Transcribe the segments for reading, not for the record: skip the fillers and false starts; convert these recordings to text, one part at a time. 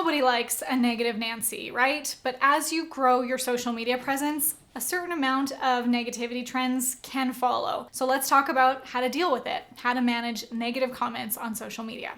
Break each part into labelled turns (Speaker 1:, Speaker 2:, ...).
Speaker 1: Nobody likes a negative Nancy, right? But as you grow your social media presence, a certain amount of negativity trends can follow. So let's talk about how to deal with it, how to manage negative comments on social media.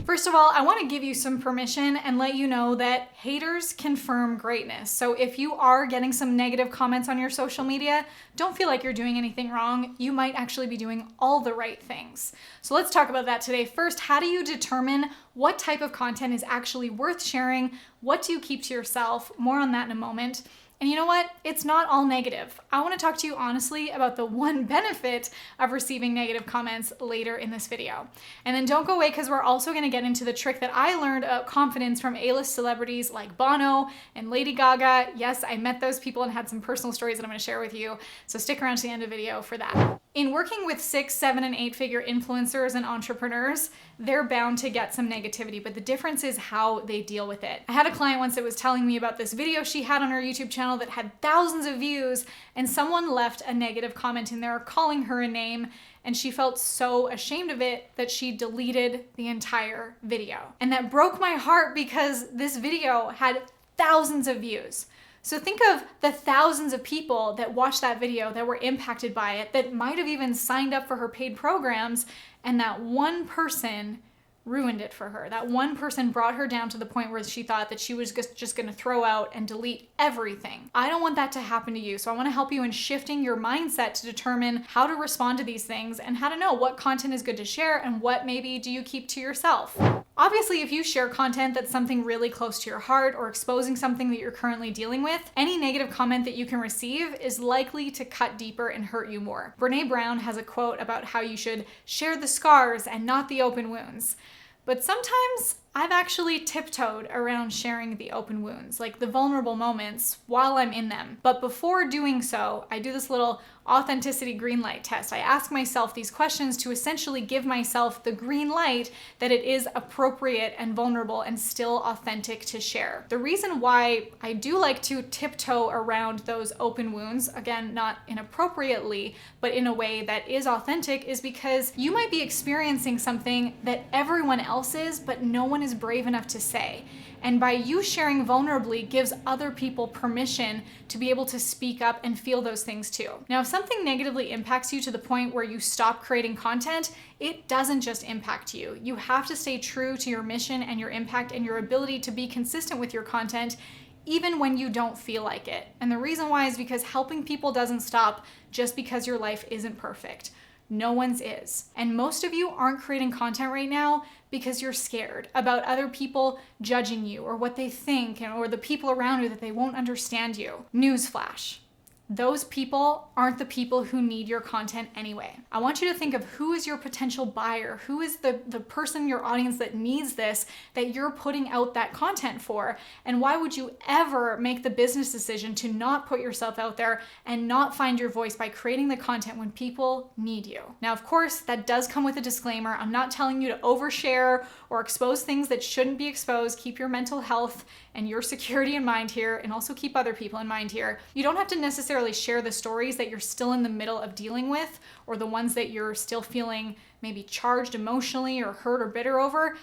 Speaker 1: First of all, I want to give you some permission and let you know that haters confirm greatness. So if you are getting some negative comments on your social media, don't feel like you're doing anything wrong. You might actually be doing all the right things. So let's talk about that today. First, how do you determine what type of content is actually worth sharing? What do you keep to yourself? More on that in a moment. And you know what? It's not all negative. I want to talk to you honestly about the one benefit of receiving negative comments later in this video. And then don't go away because we're also going to get into the trick that I learned about confidence from A-list celebrities like Bono and Lady Gaga. Yes, I met those people and had some personal stories that I'm going to share with you. So stick around to the end of the video for that. In working with 6, 7, and 8-figure influencers and entrepreneurs, they're bound to get some negativity, but the difference is how they deal with it. I had a client once that was telling me about this video she had on her YouTube channel that had thousands of views, and someone left a negative comment in there calling her a name, and she felt so ashamed of it that she deleted the entire video. And that broke my heart because this video had thousands of views. So think of the thousands of people that watched that video that were impacted by it, that might have even signed up for her paid programs, and that one person ruined it for her. That one person brought her down to the point where she thought that she was just going to throw out and delete everything. I don't want that to happen to you. So I want to help you in shifting your mindset to determine how to respond to these things and how to know what content is good to share and what maybe do you keep to yourself. Obviously, if you share content that's something really close to your heart or exposing something that you're currently dealing with, any negative comment that you can receive is likely to cut deeper and hurt you more. Brené Brown has a quote about how you should share the scars and not the open wounds. But sometimes I've actually tiptoed around sharing the open wounds, like the vulnerable moments while I'm in them. But before doing so, I do this little authenticity green light test. I ask myself these questions to essentially give myself the green light that it is appropriate and vulnerable and still authentic to share. The reason why I do like to tiptoe around those open wounds, again, not inappropriately, but in a way that is authentic, is because you might be experiencing something that everyone else is, but no one is brave enough to say. And by you sharing vulnerably gives other people permission to be able to speak up and feel those things too. Now, if something negatively impacts you to the point where you stop creating content, it doesn't just impact you. You have to stay true to your mission and your impact and your ability to be consistent with your content even when you don't feel like it. And the reason why is because helping people doesn't stop just because your life isn't perfect. No one's is. And most of you aren't creating content right now because you're scared about other people judging you or what they think or the people around you that they won't understand you. Newsflash. Those people aren't the people who need your content anyway. I want you to think of who is your potential buyer, who is the person in your audience that needs this, that you're putting out that content for, and why would you ever make the business decision to not put yourself out there and not find your voice by creating the content when people need you? Now, of course, that does come with a disclaimer. I'm not telling you to overshare or expose things that shouldn't be exposed. Keep your mental health and your security in mind here, and also keep other people in mind here. You don't have to necessarily share the stories that you're still in the middle of dealing with, or the ones that you're still feeling maybe charged emotionally or hurt or bitter over.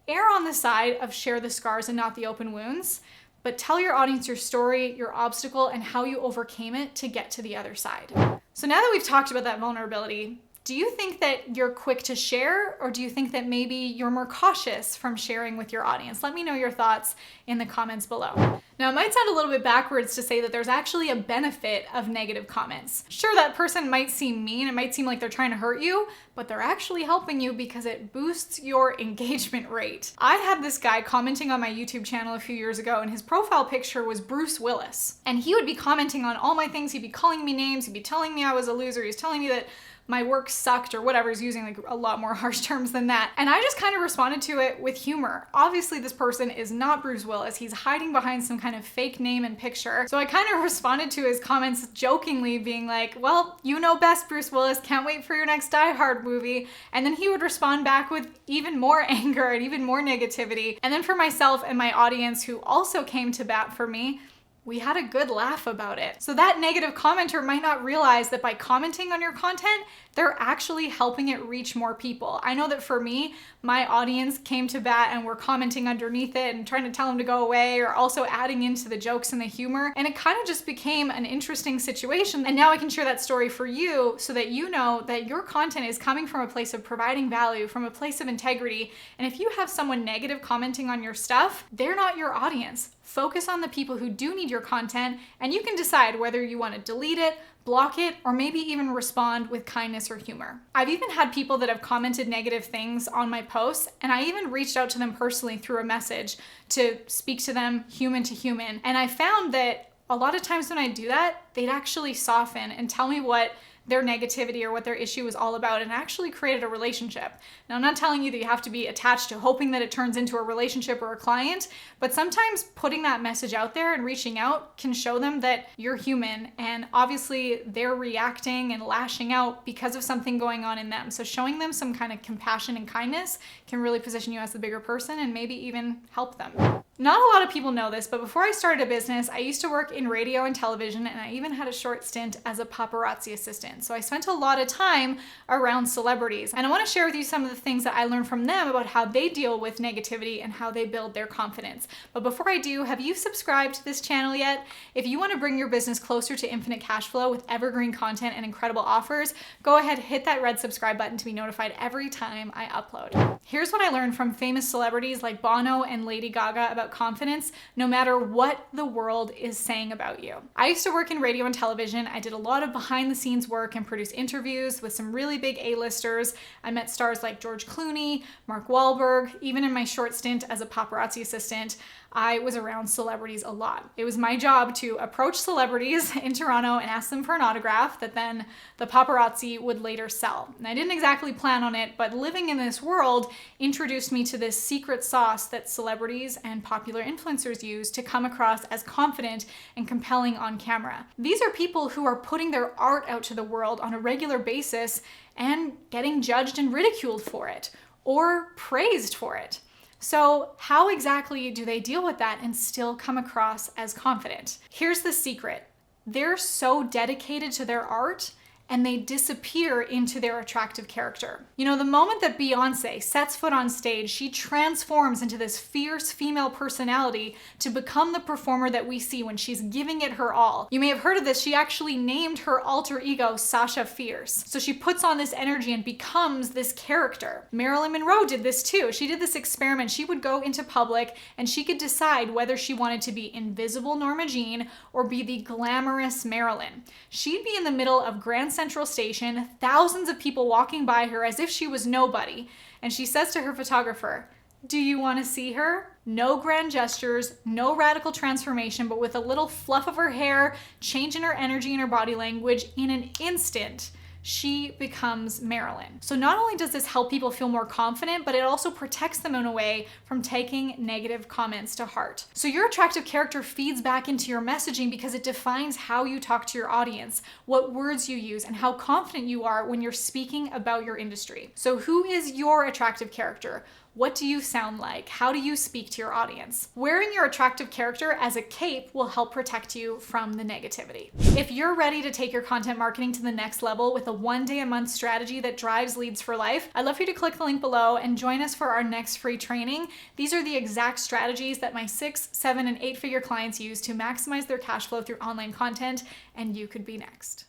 Speaker 1: Err on the side of share the scars and not the open wounds, but tell your audience your story, your obstacle, and how you overcame it to get to the other side. So now that we've talked about that vulnerability, do you think that you're quick to share, or do you think that maybe you're more cautious from sharing with your audience? Let me know your thoughts in the comments below. Now, it might sound a little bit backwards to say that there's actually a benefit of negative comments. Sure, that person might seem mean, it might seem like they're trying to hurt you, but they're actually helping you because it boosts your engagement rate. I had this guy commenting on my YouTube channel a few years ago, and his profile picture was Bruce Willis. And he would be commenting on all my things, he'd be calling me names, he'd be telling me I was a loser, he's telling me that my work sucked or whatever. He's using like a lot more harsh terms than that. And I just kind of responded to it with humor. Obviously, this person is not Bruce Willis. He's hiding behind some kind of fake name and picture. So I kind of responded to his comments jokingly, being like, well, you know best, Bruce Willis. Can't wait for your next Die Hard movie. And then he would respond back with even more anger and even more negativity. And then for myself and my audience who also came to bat for me, we had a good laugh about it. So that negative commenter might not realize that by commenting on your content, they're actually helping it reach more people. I know that for me, my audience came to bat and were commenting underneath it and trying to tell them to go away, or also adding into the jokes and the humor. And it kind of just became an interesting situation. And now I can share that story for you so that you know that your content is coming from a place of providing value, from a place of integrity. And if you have someone negative commenting on your stuff, they're not your audience. Focus on the people who do need your content, and you can decide whether you want to delete it, block it, or maybe even respond with kindness or humor. I've even had people that have commented negative things on my posts, and I even reached out to them personally through a message to speak to them human to human. And I found that a lot of times when I do that, they'd actually soften and tell me what their negativity or what their issue was all about, and actually created a relationship. Now, I'm not telling you that you have to be attached to hoping that it turns into a relationship or a client, but sometimes putting that message out there and reaching out can show them that you're human, and obviously they're reacting and lashing out because of something going on in them. So showing them some kind of compassion and kindness can really position you as the bigger person and maybe even help them. Not a lot of people know this, but before I started a business, I used to work in radio and television, and I even had a short stint as a paparazzi assistant. So I spent a lot of time around celebrities, and I want to share with you some of the things that I learned from them about how they deal with negativity and how they build their confidence. But before I do, have you subscribed to this channel yet? If you want to bring your business closer to infinite cash flow with evergreen content and incredible offers, go ahead, hit that red subscribe button to be notified every time I upload. Here's what I learned from famous celebrities like Bono and Lady Gaga about confidence, no matter what the world is saying about you. I used to work in radio and television. I did a lot of behind the scenes work and produced interviews with some really big A-listers. I met stars like George Clooney, Mark Wahlberg. Even in my short stint as a paparazzi assistant, I was around celebrities a lot. It was my job to approach celebrities in Toronto and ask them for an autograph that then the paparazzi would later sell. And I didn't exactly plan on it, but living in this world introduced me to this secret sauce that celebrities and popular influencers use to come across as confident and compelling on camera. These are people who are putting their art out to the world on a regular basis and getting judged and ridiculed for it, or praised for it. So how exactly do they deal with that and still come across as confident? Here's the secret. They're so dedicated to their art and they disappear into their attractive character. You know, the moment that Beyonce sets foot on stage, she transforms into this fierce female personality to become the performer that we see when she's giving it her all. You may have heard of this. She actually named her alter ego Sasha Fierce. So she puts on this energy and becomes this character. Marilyn Monroe did this too. She did this experiment. She would go into public and she could decide whether she wanted to be invisible Norma Jean or be the glamorous Marilyn. She'd be in the middle of Grand Central Station, thousands of people walking by her as if she was nobody, and she says to her photographer, "Do you want to see her?" No grand gestures, no radical transformation, but with a little fluff of her hair, change in her energy and her body language, in an instant, she becomes Marilyn. So not only does this help people feel more confident, but it also protects them in a way from taking negative comments to heart. So your attractive character feeds back into your messaging because it defines how you talk to your audience, what words you use, and how confident you are when you're speaking about your industry. So who is your attractive character? What do you sound like? How do you speak to your audience? Wearing your attractive character as a cape will help protect you from the negativity. If you're ready to take your content marketing to the next level with a 1-day-a-month strategy that drives leads for life, I'd love for you to click the link below and join us for our next free training. These are the exact strategies that my 6, 7, and 8-figure clients use to maximize their cash flow through online content, and you could be next.